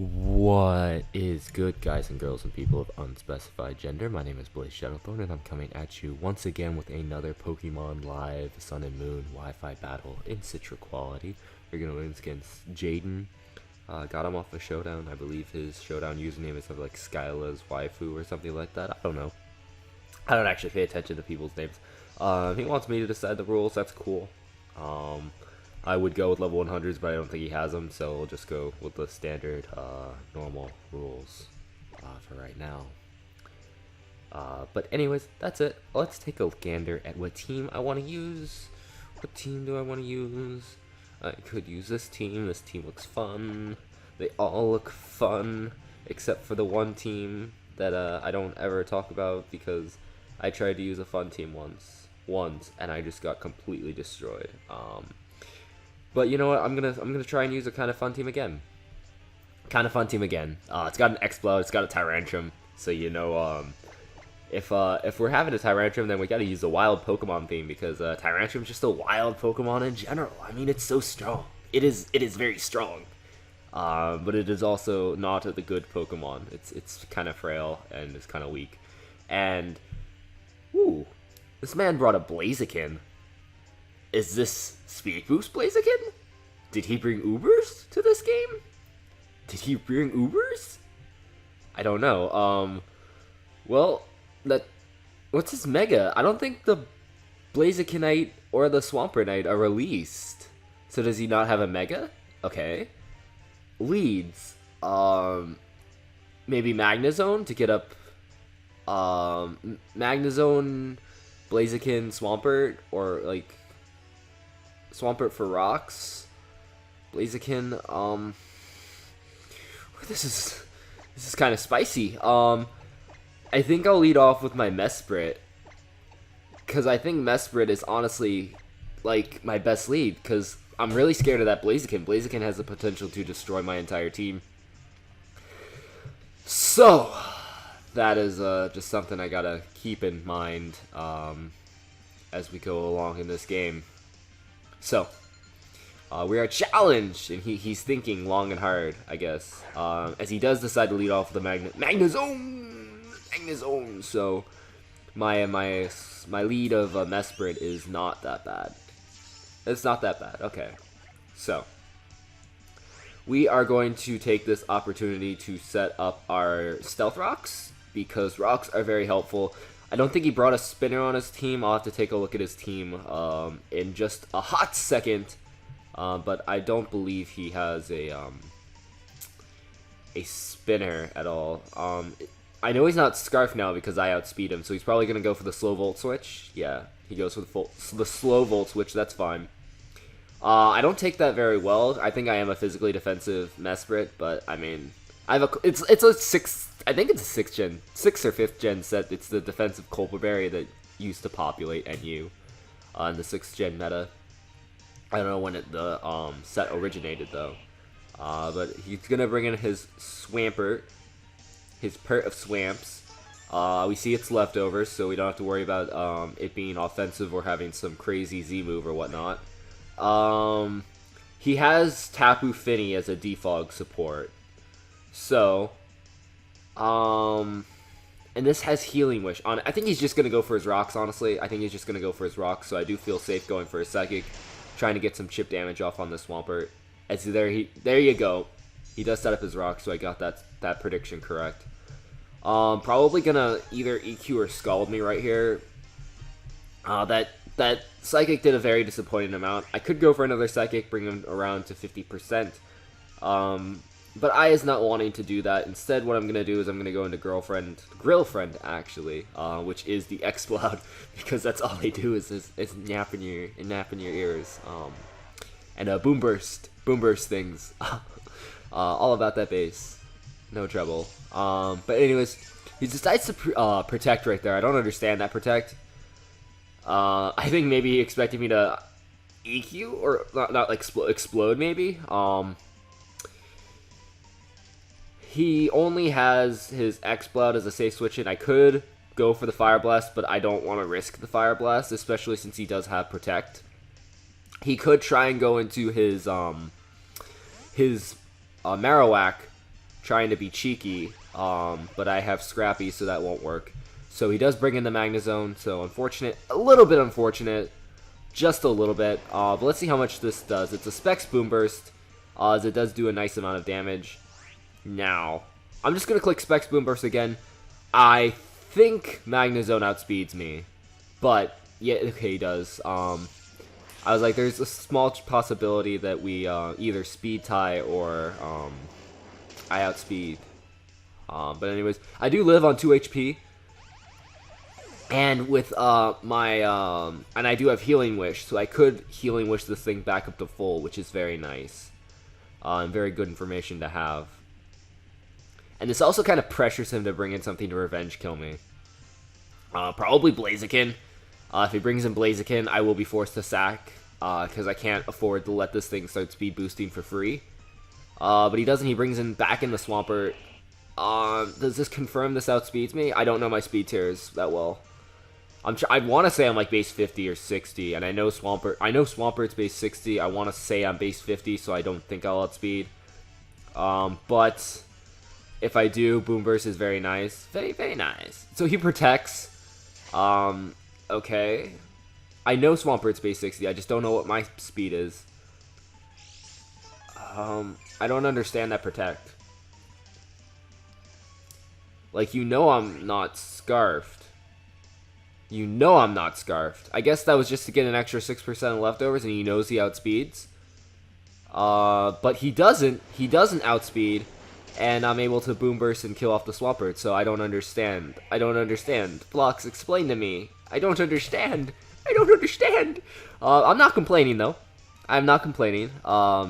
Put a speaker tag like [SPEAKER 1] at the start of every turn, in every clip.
[SPEAKER 1] What is good, guys and girls and people of unspecified gender? My name is Blaze Shadowthorn, and I'm coming at you once again with another Pokemon Live Sun and Moon Wi-Fi battle in Citra quality. We're gonna win against Jaeden. Got him off a showdown. I believe his showdown username is something like Skyla's waifu or something like that. I don't know. I don't actually pay attention to people's names. He wants me to decide the rules. That's cool. I would go with level 100s, but I don't think he has them, so we'll just go with the standard, normal rules for right now. But anyways, that's it. Let's take a gander at what team I want to use. What team do I want to use? I could use this team. This team looks fun. They all look fun, except for the one team that I don't ever talk about because I tried to use a fun team once, and I just got completely destroyed. But you know what? I'm gonna try and use a kind of fun team again. It's got an Exploud, it's got a Tyrantrum, so you know, if we're having a Tyrantrum, then we gotta use the wild Pokemon theme because Tyrantrum's just a wild Pokemon in general. I mean, it's so strong. It is very strong. But it is also not the good Pokemon. It's kind of frail and it's kind of weak. And ooh, this man brought a Blaziken. Is this Speed Boost Blaziken? Did he bring Ubers to this game? Did he bring Ubers? I don't know. Well, what's his Mega? I don't think the Blazikenite or the Swampernite are released. So does he not have a Mega? Okay. Leads. Maybe Magnezone to get up. Magnezone, Blaziken, Swampert, or like Swampert for rocks. Blaziken. This is kind of spicy. I think I'll lead off with my Mesprit, because I think Mesprit is honestly like my best lead, because I'm really scared of that Blaziken. Blaziken has the potential to destroy my entire team. So that is just something I gotta keep in mind as we go along in this game. So we are challenged, and he's thinking long and hard, I guess, as he does decide to lead off with the Magnezone. So my lead of Mesprit is not that bad. It's not that bad. Okay, so we are going to take this opportunity to set up our Stealth Rocks, because rocks are very helpful. I don't think he brought a spinner on his team. I'll have to take a look at his team in just a hot second. But I don't believe he has a spinner at all. I know he's not Scarf now because I outspeed him, so he's probably going to go for the slow Volt Switch. Yeah, he goes for the slow Volt Switch. That's fine. I don't take that very well. I think I am a physically defensive Mesprit, but I mean, it's a 6th. I think it's a 6th or 5th gen set. It's the defensive Colperberry that used to populate NU in the 6th gen meta. I don't know when the set originated though. But he's gonna bring in his Swampert, his Pert of Swamps. We see it's leftovers, so we don't have to worry about it being offensive or having some crazy Z move or whatnot. He has Tapu Fini as a defog support. So, and this has Healing Wish on it. I think he's just gonna go for his rocks, honestly. I think he's just gonna go for his rocks, so I do feel safe going for his Psychic, trying to get some chip damage off on the Swampert. As there you go. He does set up his rocks, so I got that prediction correct. Probably gonna either EQ or Scald me right here. That Psychic did a very disappointing amount. I could go for another Psychic, bring him around to 50%. But I is not wanting to do that. Instead, what I'm going to do is I'm going to go into Grillfriend, actually, which is the Exploud, because that's all they do is napping your ears. And Boomburst things. All about that base. No trouble. But anyways, he decides to Protect right there. I don't understand that Protect. I think maybe he expected me to EQ, or not explode maybe. He only has his Exploud as a safe switch in. I could go for the Fire Blast, but I don't want to risk the Fire Blast, especially since he does have Protect. He could try and go into his Marowak trying to be cheeky, but I have Scrappy, so that won't work. So he does bring in the Magnezone, so unfortunate, a little bit unfortunate, just a little bit. But let's see how much this does. It's a Specs Boom Burst, as it does do a nice amount of damage. Now, I'm just going to click Specs Boom Burst again. I think Magnezone outspeeds me, but yeah, okay, he does. I was like, there's a small possibility that we either speed tie or I outspeed. But anyways, I do live on 2 HP. And with and I do have Healing Wish, so I could Healing Wish this thing back up to full, which is very nice. And very good information to have. And this also kind of pressures him to bring in something to revenge kill me. Probably Blaziken. If he brings in Blaziken, I will be forced to sack, because I can't afford to let this thing start speed boosting for free. But he doesn't. He brings in back in the Swampert. Does this confirm this outspeeds me? I don't know my speed tiers that well. I want to say I'm like base 50 or 60, and I know Swampert's base 60. I want to say I'm base 50, so I don't think I'll outspeed. But if I do, Boom Burst is very nice. Very, very nice. So he protects. Okay. I know Swampert's base 60. I just don't know what my speed is. I don't understand that protect. Like, you know I'm not Scarfed. You know I'm not Scarfed. I guess that was just to get an extra 6% of leftovers, and he knows he outspeeds. But he doesn't. He doesn't outspeed, and I'm able to Boom Burst and kill off the Swampert, so I don't understand. I don't understand. Blocks, explain to me. I don't understand. I don't understand. I'm not complaining, though. I'm not complaining.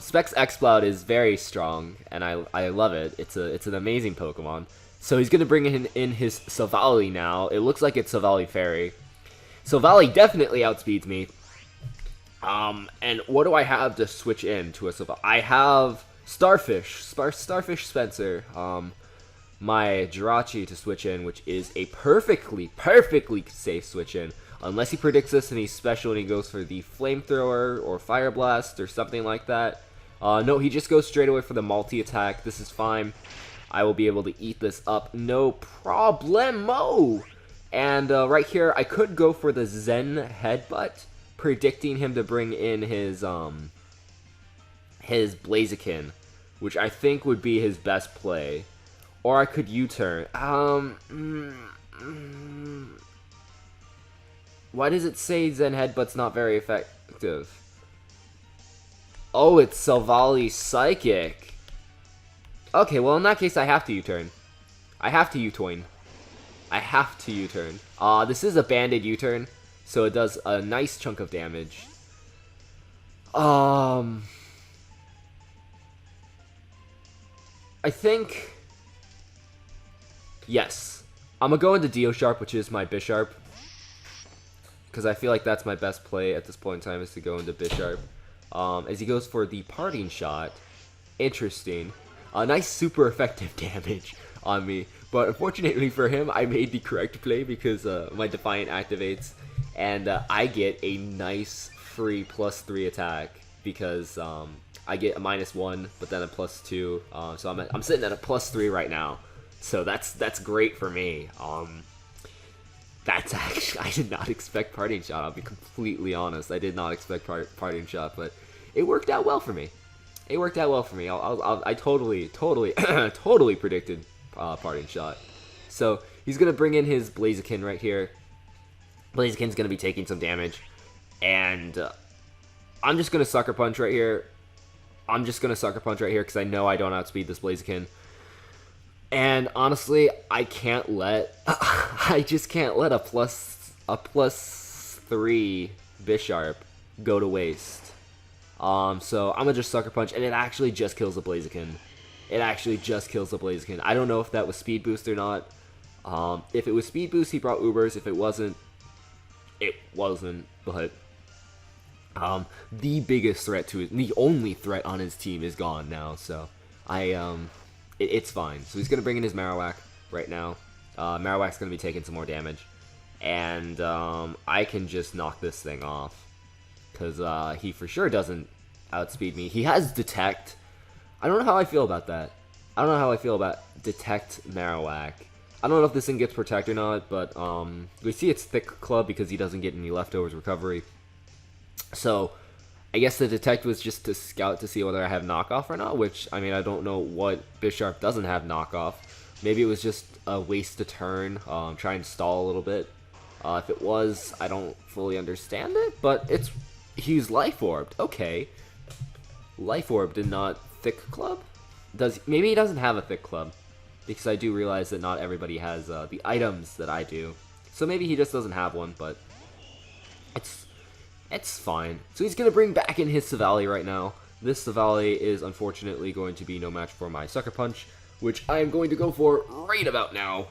[SPEAKER 1] Specs Exploud is very strong, and I love it. It's an amazing Pokemon. So he's going to bring in his Savali now. It looks like it's Savali Fairy. Savali definitely outspeeds me. And what do I have to switch in to a Savali? I have Starfish. Starfish Spencer. My Jirachi to switch in, which is a perfectly safe switch in. Unless he predicts this and he's special and he goes for the Flamethrower or Fire Blast or something like that. No, he just goes straight away for the multi-attack. This is fine. I will be able to eat this up, no problemo. And right here, I could go for the Zen Headbutt, predicting him to bring in his Blaziken, which I think would be his best play. Or I could U-turn. Why does it say Zen Headbutt's not very effective? Oh, it's Savali Psychic. Okay, well in that case I have to U-turn. I have to U-turn. I have to U-turn. This is a banded U-turn, so it does a nice chunk of damage. I think... Yes. I'm gonna go into Dio-Sharp, which is my Bisharp. Because I feel like that's my best play at this point in time, is to go into Bisharp. As he goes for the Parting Shot. Interesting. A nice super effective damage on me, but unfortunately for him, I made the correct play because my Defiant activates, and I get a nice free +3 attack because I get a -1, but then a +2. So I'm sitting at a +3 right now. So that's great for me. That's actually, I did not expect Parting Shot. I'll be completely honest. I did not expect Parting Shot, but it worked out well for me. It worked out well for me. I totally predicted Parting Shot. So he's gonna bring in his Blaziken right here. Blaziken's gonna be taking some damage, and I'm just gonna Sucker Punch right here. I'm just gonna Sucker Punch right here because I know I don't outspeed this Blaziken. And honestly, I can't let I just can't let a +3 Bisharp go to waste. So I'm gonna just Sucker Punch, and it actually just kills the Blaziken. It actually just kills the Blaziken. I don't know if that was Speed Boost or not. If it was Speed Boost, he brought Ubers. If it wasn't, it wasn't. But the biggest threat to it, the only threat on his team is gone now. So it's fine. So he's gonna bring in his Marowak right now. Marowak's gonna be taking some more damage, and I can just knock this thing off. Because he for sure doesn't outspeed me. He has Detect. I don't know how I feel about that. I don't know how I feel about Detect Marowak. I don't know if this thing gets Protect or not, but we see it's Thick Club because he doesn't get any leftovers recovery. So I guess the Detect was just to scout to see whether I have knockoff or not, which, I mean, I don't know what Bisharp doesn't have knockoff. Maybe it was just a waste a turn, try and stall a little bit. If it was, I don't fully understand it, but he's Life Orbed. Okay. Life Orbed and not Thick Club? Maybe he doesn't have a Thick Club, because I do realize that not everybody has the items that I do. So maybe he just doesn't have one, but it's fine. So he's going to bring back in his Savali right now. This Savali is unfortunately going to be no match for my Sucker Punch, which I am going to go for right about now.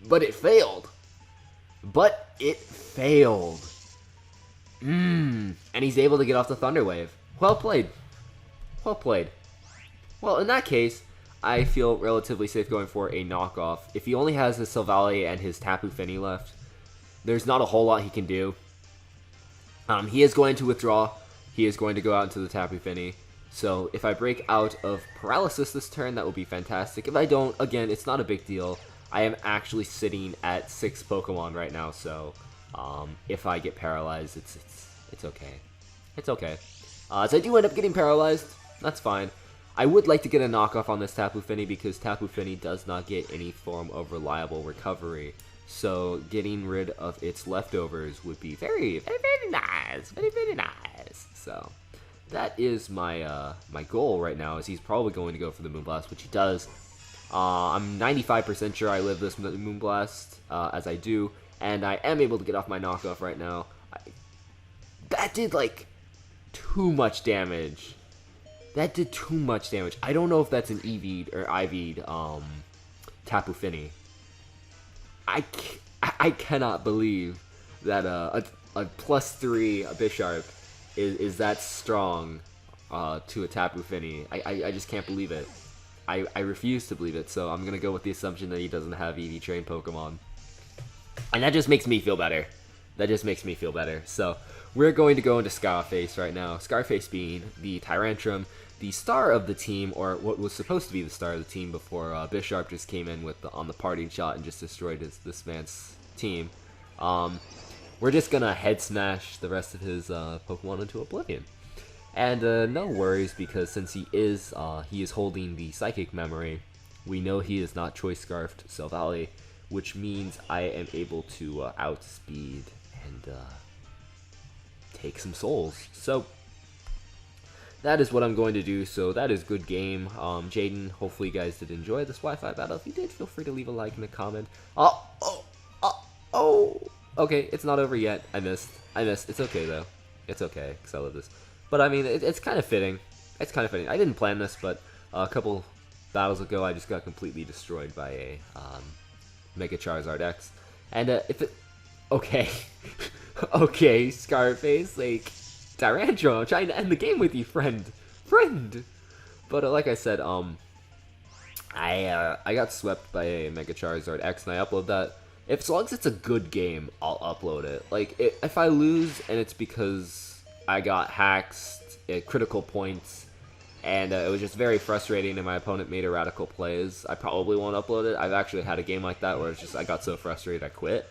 [SPEAKER 1] But it failed. And he's able to get off the Thunder Wave. Well played. Well played. Well, in that case, I feel relatively safe going for a knockoff. If he only has his Silvally and his Tapu Fini left, there's not a whole lot he can do. He is going to withdraw. He is going to go out into the Tapu Fini. So if I break out of Paralysis this turn, that would be fantastic. If I don't, again, it's not a big deal. I am actually sitting at 6 Pokemon right now, so if I get paralyzed, it's okay. It's okay. So I do end up getting paralyzed. That's fine. I would like to get a knockoff on this Tapu Fini because Tapu Fini does not get any form of reliable recovery. So getting rid of its leftovers would be very, very, very nice. Very, very nice. So that is my my goal right now. Is he's probably going to go for the Moonblast, which he does. I'm 95% sure I live this Moonblast, as I do, and I am able to get off my knockoff right now. That did like too much damage. That did too much damage. I don't know if that's an EV'd or IV'd Tapu Fini. I cannot believe that a +3 Bisharp is that strong to a Tapu Fini. I just can't believe it. I refuse to believe it, so I'm gonna go with the assumption that he doesn't have EV trained Pokemon. And that just makes me feel better. That just makes me feel better. So we're going to go into Scarface right now. Scarface being the Tyrantrum, the star of the team, or what was supposed to be the star of the team before Bisharp just came in with on the parting shot and just destroyed this man's team. We're just gonna head smash the rest of his Pokemon into oblivion. And no worries, because since he is holding the Psychic Memory, we know he is not Choice Scarfed Silvally, which means I am able to outspeed and take some souls. So that is what I'm going to do. So that is good game. Jaeden, hopefully you guys did enjoy this Wi-Fi battle. If you did, feel free to leave a like and a comment. Okay, it's not over yet. I missed. It's okay though. It's okay, because I love this. But I mean, it's kind of fitting. It's kind of fitting. I didn't plan this, but a couple battles ago, I just got completely destroyed by a Mega Charizard X. And if it... Okay. Okay, Scarface, like... Tyrantrum, I'm trying to end the game with you, friend. But like I said, I got swept by a Mega Charizard X, and I upload that. As long as it's a good game, I'll upload it. Like, if I lose, and it's because I got hacked at critical points, and it was just very frustrating, and my opponent made erratical plays, I probably won't upload it. I've actually had a game like that where it's just I got so frustrated I quit,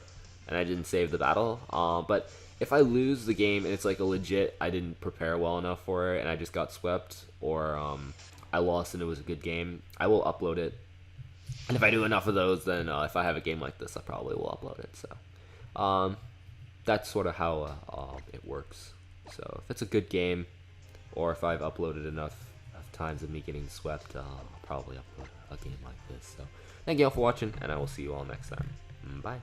[SPEAKER 1] and I didn't save the battle. But if I lose the game and it's like a legit, I didn't prepare well enough for it and I just got swept, or I lost and it was a good game, I will upload it. And if I do enough of those, then if I have a game like this, I probably will upload it. So that's sort of how it works. So if it's a good game, or if I've uploaded enough times of me getting swept, I'll probably upload a game like this. So thank you all for watching, and I will see you all next time. Bye.